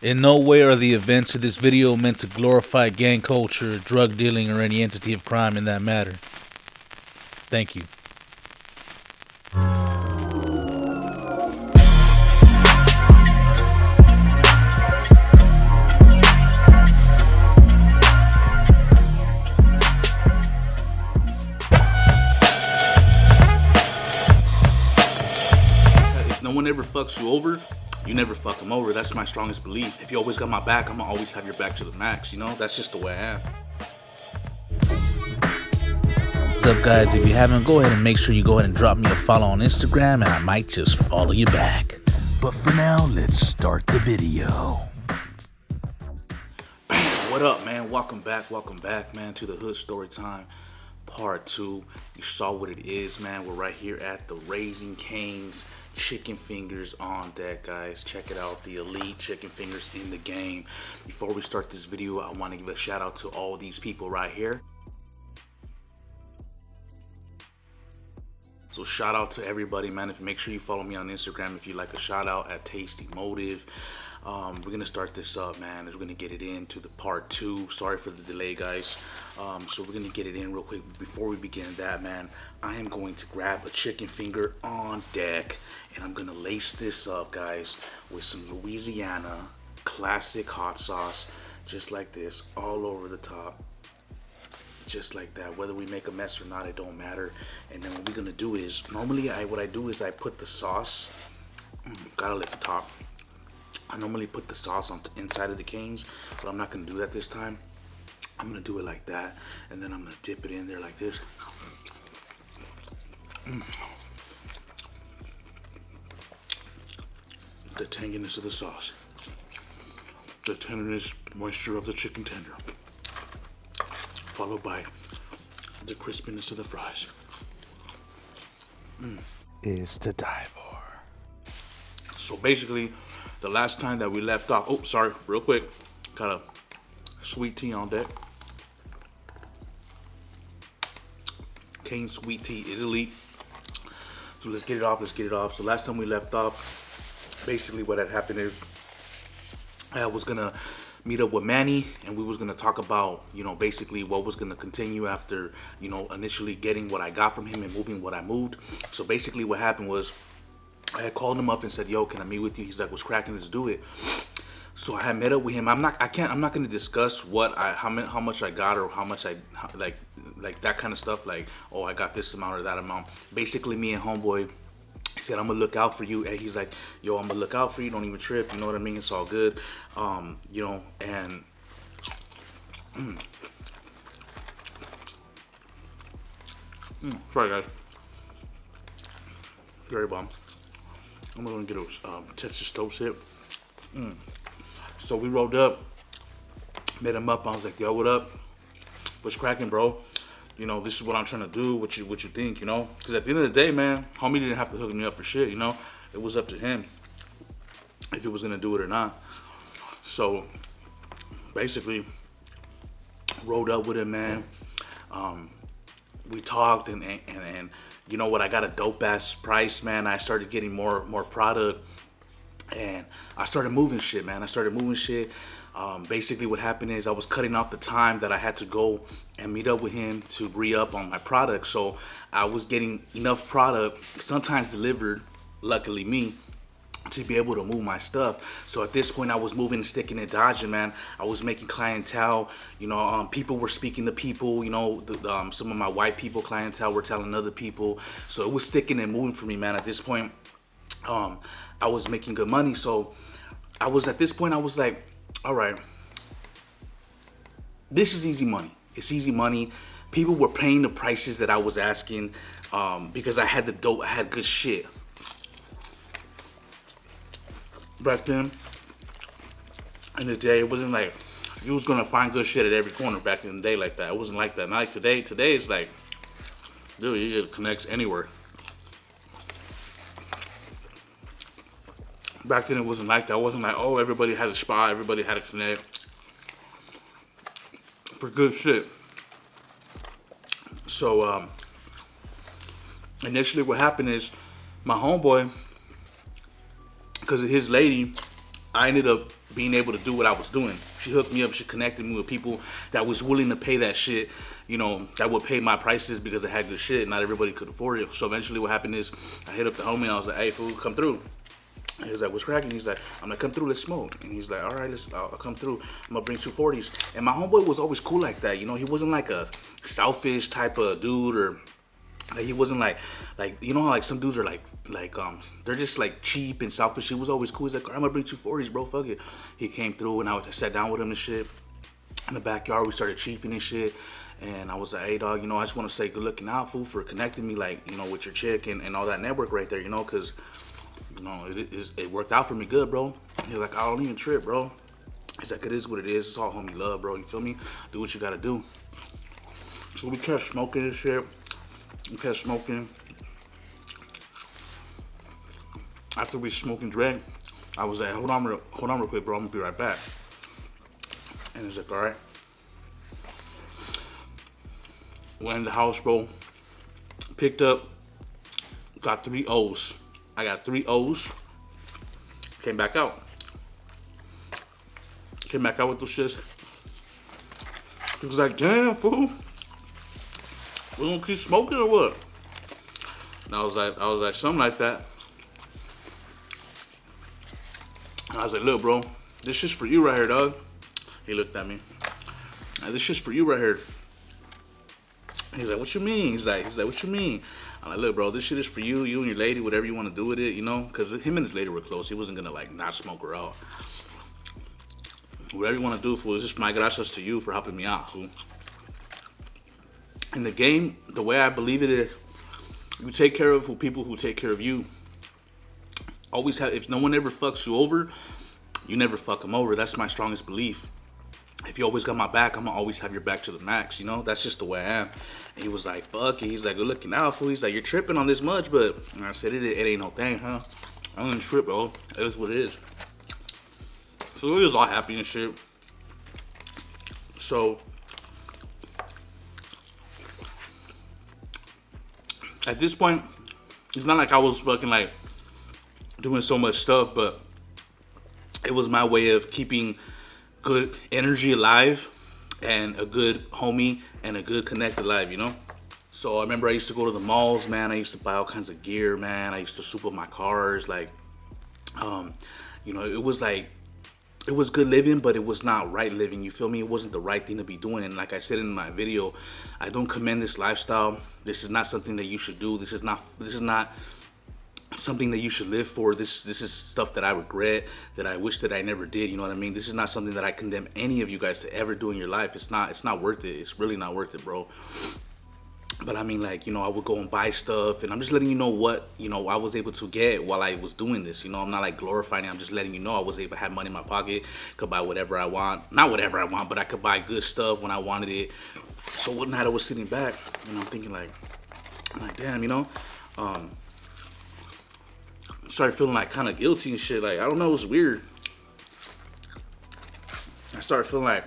In no way are the events of this video meant to glorify gang culture, drug dealing, or any entity of crime in that matter. Thank you. If no one ever fucks you over, you never fuck them over. That's my strongest belief. If you always got my back, I'm gonna always have your back to the max, you know? That's just the way I am. What's up, guys? If you haven't, go ahead and make sure you go ahead and drop me a follow on Instagram, and I might just follow you back. But for now, let's start the video. Bam! What up, man? Welcome back, man, to the Hood Story Time Part 2. You saw what it is, man. We're right here at the Raising Cane's Chicken Fingers on deck, guys. Check it out, the elite chicken fingers in the game. Before we start this video, I want to give a shout out to all these people right here. So shout out to everybody, man. Make sure you follow me on Instagram if you like a shout out at Tasty Motive. We're gonna start this up, man. We're gonna get it into the part 2. Sorry for the delay, guys. So we're gonna get it in real quick. Before we begin that, man, I am going to grab a chicken finger on deck, and I'm gonna lace this up, guys, with some Louisiana classic hot sauce, just like this, all over the top. Just like that. Whether we make a mess or not, it don't matter. And then what we're gonna do is, normally what I do is I put the sauce, gotta lick the top. I normally put the sauce on inside of the canes, but I'm not gonna do that this time. I'm gonna do it like that, and then I'm gonna dip it in there like this. The tanginess of the sauce, the tenderness, moisture of the chicken tender, followed by the crispiness of the fries. Is to die for. So basically, the last time that we left off, oh, sorry, real quick, got a sweet tea on deck. Cane sweet tea is elite. So let's get it off. So last time we left off, basically what had happened is I was gonna meet up with Manny, and we was gonna talk about, you know, basically what was gonna continue after, you know, initially getting what I got from him and moving what I moved. So basically what happened was I had called him up and said, yo, can I meet with you? He's like, what's cracking? Let's do it. So I had met up with him. I'm not gonna discuss how much I got, or how much like that kind of stuff, like, oh, I got this amount or that amount. Basically, me and homeboy, he said, I'm gonna look out for you. And he's like, yo, I'm gonna look out for you. Don't even trip. You know what I mean? It's all good. You know, and sorry, guys. Very bomb. I'm gonna get a Texas toast sip. So we rolled up, met him up. I was like, yo, what up? What's cracking, bro? You know, this is what I'm trying to do. What you think, you know? Because at the end of the day, man, homie didn't have to hook me up for shit, you know? It was up to him if he was going to do it or not. So, basically, rolled up with him, man. We talked, and you know what? I got a dope-ass price, man. I started getting more product, and I started moving shit, man. Basically what happened is I was cutting off the time that I had to go and meet up with him to re-up on my product. So I was getting enough product, sometimes delivered, luckily me, to be able to move my stuff. So at this point I was moving, sticking and dodging, man. I was making clientele, you know, people were speaking to people, you know, some of my white people clientele were telling other people. So it was sticking and moving for me, man. At this point, I was making good money. So I was like, all right, this is easy money. It's easy money. People were paying the prices that I was asking, because I had the dope, I had good shit. Back then, in the day, it wasn't like you was gonna find good shit at every corner back in the day like that. It wasn't like that. Not like today. Today it's like, dude, you get connects anywhere. Back then it wasn't like that. It wasn't like, oh, everybody had a spot, everybody had a connect for good shit. So initially what happened is my homeboy, because of his lady, I ended up being able to do what I was doing. She hooked me up. She connected me with people that was willing to pay that shit. You know, that would pay my prices because I had good shit. Not everybody could afford it. So eventually, what happened is I hit up the homie and I was like, "Hey, fool, come through." And he's like, "What's cracking?" He's like, "I'm gonna come through. Let's smoke." And he's like, "All right, I'll come through. I'm gonna bring 240s." And my homeboy was always cool like that. You know, he wasn't like a selfish type of dude, or like, he wasn't like you know how like some dudes are like they're just like cheap and selfish. He was always cool. He's like, "I'm gonna bring 240s, bro. Fuck it." He came through and I sat down with him and shit. In the backyard, we started chiefing and shit. And I was like, "Hey, dog, you know, I just want to say good looking out, fool, for connecting me, like, you know, with your chick and all that network right there, you know, because, you know, it worked out for me good, bro." He's like, "I don't even trip, bro." He's like, "It is what it is. It's all homie love, bro. You feel me? Do what you gotta do." So we kept smoking and shit. We kept smoking. After we smoked and drank, I was like, hold on real quick, bro. I'm gonna be right back." And he's like, "All right." Went in the house, bro. Picked up, got 3 O's. I got 3 O's. Came back out. Came back out with those shits. He was like, "Damn, fool. We gonna keep smoking or what?" And I was like, something like that. And I was like, "Look, bro, this shit's for you right here, dog." He looked at me. "This shit's for you right here." He's like, "What you mean?" He's like, "What you mean?" I'm like, "Look, bro, this shit is for you and your lady, whatever you want to do with it, you know?" Because him and his lady were close. He wasn't gonna like not smoke her out. Whatever you want to do, fool. It's just my gracias to you for helping me out, fool. In the game, the way I believe it is, you take care of people who take care of you. Always have. If no one ever fucks you over, you never fuck them over. That's my strongest belief. If you always got my back, I'm gonna always have your back to the max, you know? That's just the way I am. And he was like, "Fuck it." He's like, "Good looking out, fool." He's like, "You're tripping on this much," but and I said, it ain't no thing, huh? I don't even trip, bro. It is what it is. So we was all happy and shit. So at this point, it's not like I was fucking like doing so much stuff, but it was my way of keeping good energy alive and a good homie and a good connect alive, you know? So I remember I used to go to the malls, man. I used to buy all kinds of gear, man. I used to soup up my cars, like, you know, it was good living, but it was not right living, you feel me? It wasn't the right thing to be doing. And like I said in my video, I don't commend this lifestyle. This is not something that you should do. This is not something that you should live for. This is stuff that I regret, that I wish that I never did, you know what I mean? This is not something that I condemn any of you guys to ever do in your life. It's not worth it. It's really not worth it, bro. But I mean, like, you know, I would go and buy stuff, and I'm just letting you know what, you know, I was able to get while I was doing this. You know, I'm not like glorifying it. I'm just letting you know I was able to have money in my pocket, could buy whatever I want. Not whatever I want, but I could buy good stuff when I wanted it. So one night I was sitting back, and I'm thinking like, damn, you know, started feeling like kind of guilty and shit. Like, I don't know, it was weird. I started feeling like,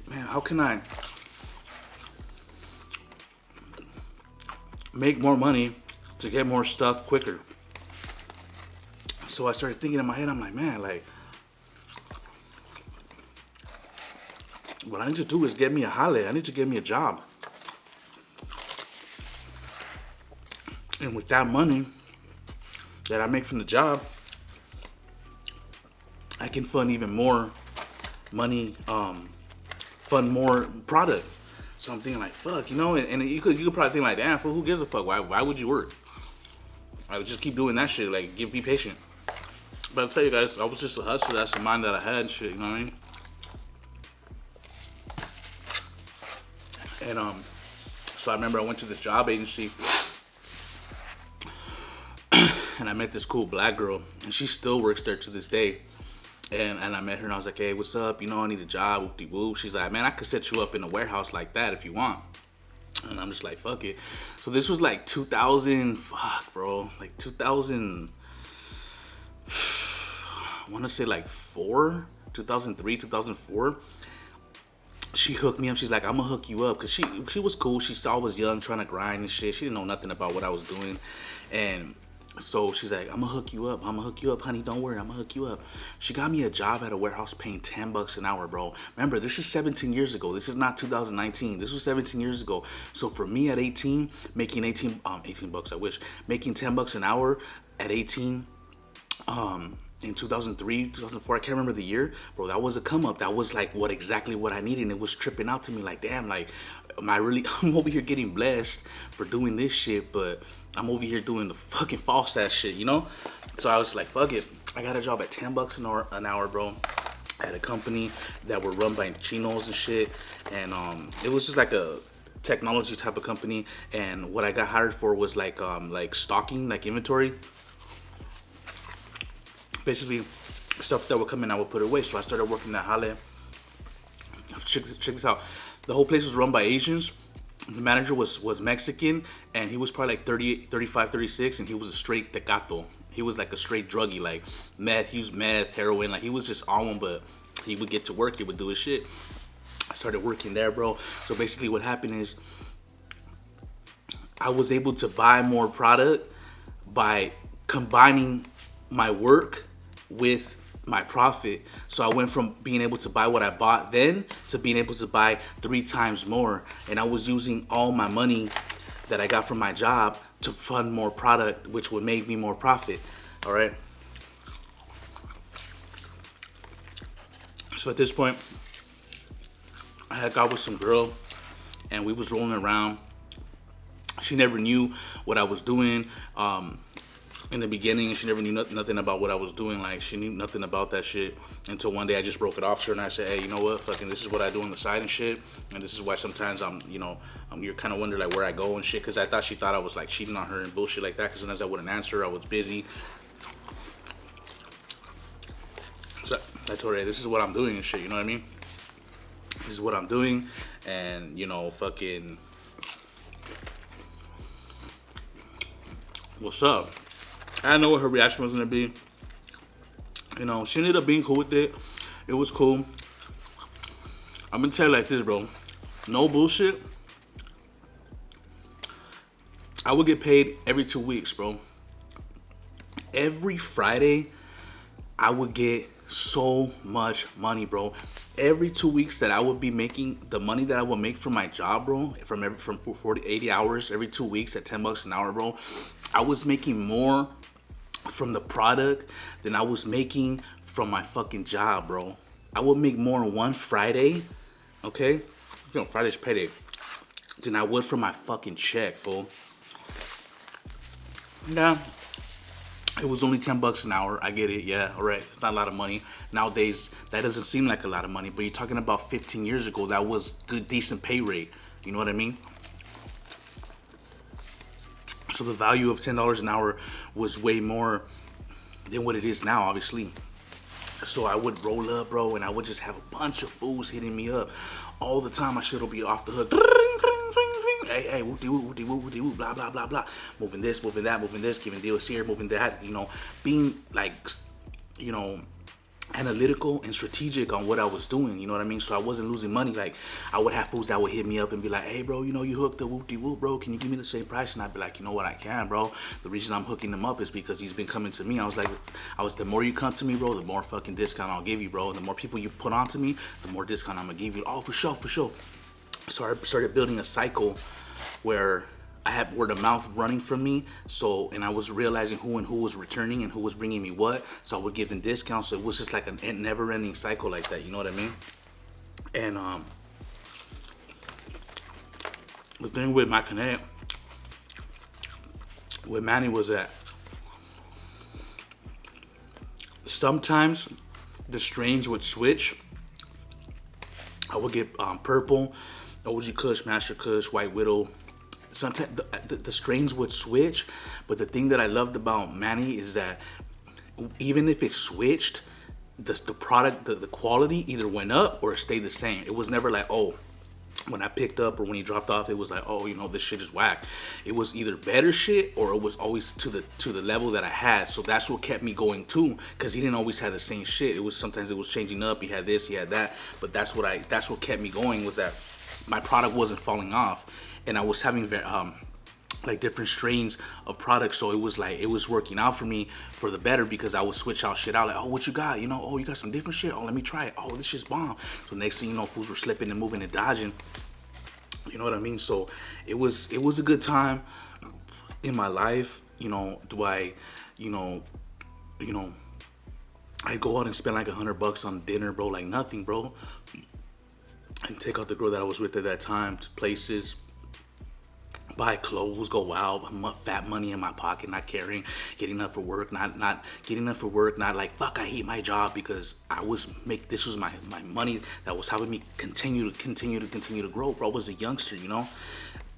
man, how can I make more money to get more stuff quicker? So I started thinking in my head, I'm like, man, like, what I need to do is get me a jale. I need to get me a job. And with that money that I make from the job, I can fund even more money, fund more product. So I'm thinking like, fuck, you know, and you could probably think like, damn, fool, who gives a fuck? Why would you work? I would just keep doing that shit, like, be patient. But I'll tell you guys, I was just a hustler. That's the mind that I had and shit, you know what I mean? And so I remember I went to this job agency, and I met this cool black girl, and she still works there to this day. And I met her, and I was like, "Hey, what's up? You know, I need a job, whoop-de-whoop." She's like, "Man, I could set you up in a warehouse like that if you want." And I'm just like, fuck it. So this was like 2000, fuck, bro. Like 2000, I want to say like 2003, 2004. She hooked me up. She's like, "I'm gonna hook you up," because she was cool. She saw I was young, trying to grind and shit. She didn't know nothing about what I was doing, and So she's like, I'm gonna hook you up. I'm gonna hook you up, honey. Don't worry, I'm gonna hook you up. She got me a job at a warehouse paying $10 an hour, bro. Remember, this is 17 years ago. This is not 2019. This was 17 years ago. So for me at 18, making 18 bucks, I wish, making $10 an hour at 18, in 2003, 2004, I can't remember the year, bro. That was a come up. That was like exactly what I needed. And it was tripping out to me, like, damn, like, am I really? I'm over here getting blessed for doing this shit, but I'm over here doing the fucking false ass shit, you know? So I was like, fuck it. I got a job at $10 an hour, bro, at a company that were run by chinos and shit, and it was just like a technology type of company. And what I got hired for was like stocking, like inventory. Basically, stuff that would come in, I would put it away. So I started working at Hale. Check this out. The whole place was run by Asians. The manager was Mexican, and he was probably like 38, 35, 36, and he was a straight tecato. He was like a straight druggie, like meth. He used meth, heroin. Like, he was just on one, but he would get to work. He would do his shit. I started working there, bro. So basically what happened is I was able to buy more product by combining my work with my profit. So I went from being able to buy what I bought then to being able to buy 3 times more. And I was using all my money that I got from my job to fund more product, which would make me more profit. All right. So at this point, I had got with some girl, and we was rolling around. She never knew what I was doing. In the beginning, she never knew nothing about what I was doing. Like, she knew nothing about that shit until one day I just broke it off to her, and I said, hey, you know what, fucking, this is what I do on the side and shit, and this is why sometimes you're kind of wondering like where I go and shit, because I thought she thought I was like cheating on her and bullshit like that, because sometimes I wouldn't answer her, I was busy. So I told her, hey, this is what I'm doing and shit, you know what I mean? This is what I'm doing, and fucking, what's up? I didn't know what her reaction was gonna be. She ended up being cool with it. It was cool. I'm gonna tell you like this, bro. No bullshit. I would get paid every 2 weeks, bro. Every Friday, I would get so much money, bro. Every 2 weeks that I would be making the money that I would make from my job, bro, from 40, 80 hours every 2 weeks at $10 an hour, bro. I was making more from the product than I was making from my fucking job, bro. I would make more on one Friday, okay? Friday's payday, than I would from my fucking check, fool. Yeah, it was only $10 an hour. I get it, yeah, all right. It's not a lot of money. Nowadays, that doesn't seem like a lot of money, but you're talking about 15 years ago, that was good, decent pay rate. You know what I mean? So the value of $10 an hour was way more than what it is now, obviously. So I would roll up, bro, and I would just have a bunch of fools hitting me up all the time. My shit will be off the hook. Hey, whoop-de-whoop, blah, blah, blah, blah. Moving this, moving that, moving this, giving deals here, moving that, being like, analytical and strategic on what I was doing, you know what I mean? So I wasn't losing money. Like, I would have fools that would hit me up and be like, hey, bro, you hooked the whoop-de-whoop, bro, can you give me the same price? And I'd be like, you know what, I can, bro. The reason I'm hooking him up is because he's been coming to me. The more you come to me, bro, the more fucking discount I'll give you, bro. And the more people you put onto me, the more discount I'm gonna give you. Oh, for sure. So I started building a cycle where I had word of mouth running from me, and I was realizing who was returning and who was bringing me what, so I would give them discounts. So it was just like a never-ending cycle like that, you know what I mean? And the thing with my connect with Manny was that sometimes the strains would switch. I would get purple, OG Kush, Master Kush, White Widow. Sometimes the strains would switch, but the thing that I loved about Manny is that even if it switched, the product, the quality either went up or it stayed the same. It was never like, oh, when I picked up or when he dropped off, it was like, oh, this shit is whack. It was either better shit or it was always to the level that I had. So that's what kept me going too, because he didn't always have the same shit. Sometimes it was changing up. He had this, he had that, but that's what kept me going, was that my product wasn't falling off. And I was having like different strains of products. So it was like it was working out for me for the better because I would switch out shit out. Like, oh, what you got? You know, oh, you got some different shit. Oh, let me try it. Oh, this shit's bomb. So next thing you know, fools were slipping and moving and dodging. You know what I mean? So it was a good time in my life. You know, do I, you know, you know, I go out and spend like $100 on dinner, bro, like nothing, bro. And take out the girl that I was with at that time to places, buy clothes, go out, fat money in my pocket, not caring, getting up for work, not getting up for work, not like fuck, I hate my job because this was my money that was helping me continue to grow, bro. I was a youngster, you know.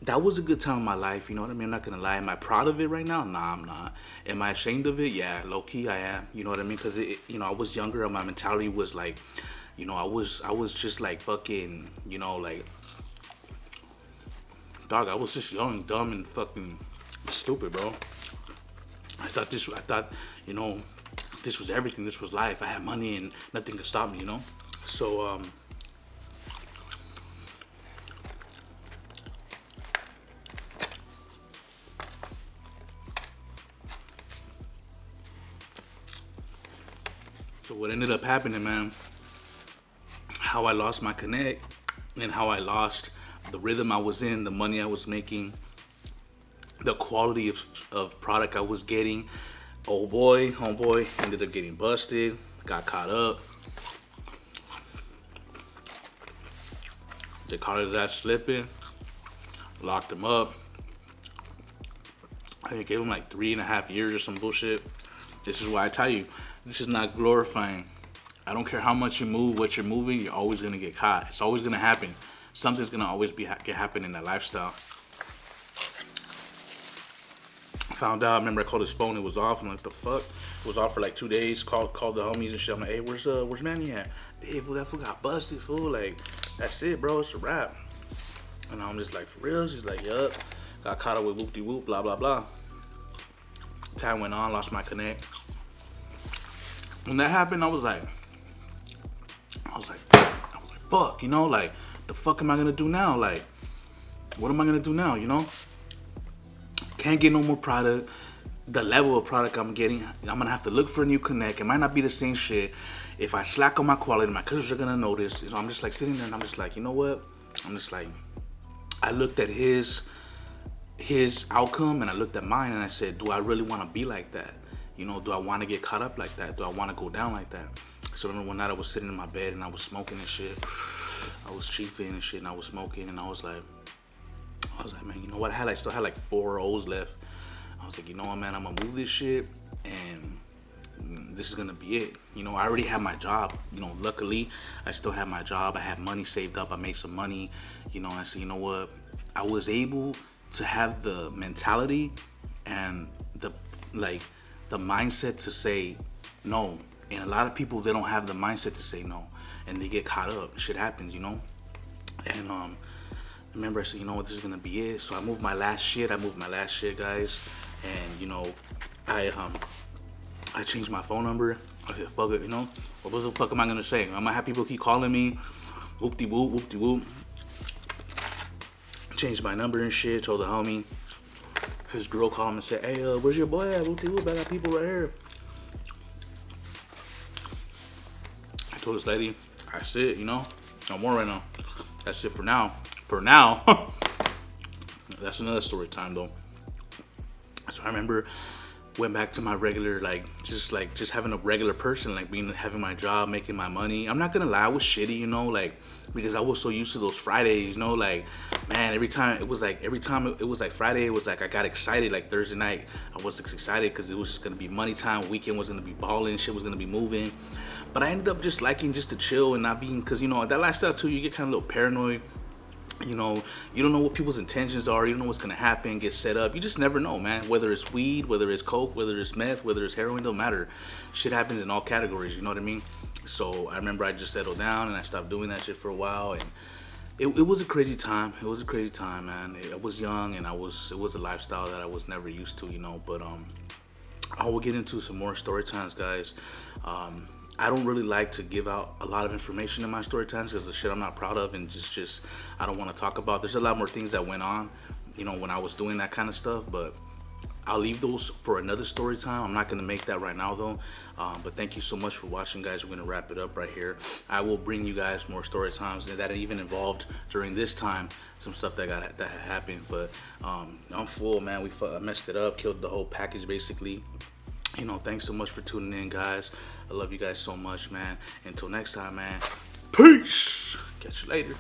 That was a good time in my life, you know what I mean? I'm not gonna lie. Am I proud of it right now? Nah, I'm not. Am I ashamed of it? Yeah, low key I am. You know what I mean? Because you know, I was younger and my mentality was like, you know, I was just like fucking, you know, like, dog, I was just young, dumb, and fucking stupid, bro. I thought, you know, this was everything. This was life. I had money and nothing could stop me, you know? So, so what ended up happening, man, how I lost my connect and how I lost the rhythm I was in, the money I was making, the quality of product I was getting. Oh boy, homeboy ended up getting busted, got caught up. They caught his ass slipping, locked him up. I think gave him like 3.5 years or some bullshit. This is why I tell you, this is not glorifying. I don't care how much you move, what you're moving, you're always gonna get caught. It's always gonna happen. Something's gonna always happen in that lifestyle. Found out. I remember I called his phone. It was off. I'm like, the fuck? It was off for like 2 days. Called the homies and shit. I'm like, hey, where's Manny at? Hey, fool, that fool got busted, fool. Like, that's it, bro. It's a wrap. And I'm just like, for real? She's like, yup. Got caught up with whoop de whoop, blah blah blah. Time went on. Lost my connect. When that happened, I was like, fuck, you know, like, the fuck am I gonna do now? Like, what am I gonna do now? You know? Can't get no more product. The level of product I'm getting, I'm gonna have to look for a new connect. It might not be the same shit. If I slack on my quality, my customers are gonna notice. So I'm just like sitting there and I'm just like, you know what? I'm just like, I looked at his outcome and I looked at mine and I said, do I really want to be like that? You know, do I want to get caught up like that? Do I want to go down like that? So I remember one night I was sitting in my bed and I was smoking and shit. I was chiefing and shit and I was smoking and I was like, man, you know what? I still had like 4 O's left. I was like, you know what, man? I'm gonna move this shit and this is gonna be it. You know, I already had my job. You know, luckily I still had my job. I had money saved up. I made some money. You know, and I said, you know what? I was able to have the mentality and the mindset to say no. And a lot of people, they don't have the mindset to say no, and they get caught up. Shit happens, you know. And remember, I said, you know what, this is gonna be it. So I moved my last shit, guys. And you know, I changed my phone number. I said, fuck it, you know. What the fuck am I gonna say? I'm gonna have people keep calling me, whoop de whoop, whoop de whoop. Changed my number and shit. Told the homie. His girl called him and said, hey, where's your boy at? Whoop de whoop, I got people right here. I told this lady, that's it, you know. No more right now. That's it for now. For now. That's another story time though. So I remember went back to my regular, just having a regular person, like having my job, making my money. I'm not gonna lie, I was shitty, you know, like, because I was so used to those Fridays, you know, like, man, every time it was like Friday, it was like I got excited. Like Thursday night, I was excited because it was just gonna be money time. Weekend was gonna be balling, shit was gonna be moving. But I ended up just liking just to chill and not being, because you know that lifestyle too, you get kind of a little paranoid. You know, you don't know what people's intentions are. You don't know what's gonna happen, get set up. You just never know, man. Whether it's weed, whether it's coke, whether it's meth, whether it's heroin, don't matter. Shit happens in all categories. You know what I mean? So I remember I just settled down and I stopped doing that shit for a while, and it was a crazy time. It was a crazy time, man. I was young and it was a lifestyle that I was never used to, you know. But I will get into some more story times, guys. I don't really like to give out a lot of information in my story times because the shit I'm not proud of and just I don't want to talk about. There's a lot more things that went on, you know, when I was doing that kind of stuff, but I'll leave those for another story time. I'm not going to make that right now though. But thank you so much for watching, guys. We're going to wrap it up right here. I will bring you guys more story times that even involved during this time some stuff that had happened. But I'm full, man. I messed it up, killed the whole package basically. You know, thanks so much for tuning in, guys. I love you guys so much, man. Until next time, man. Peace. Catch you later.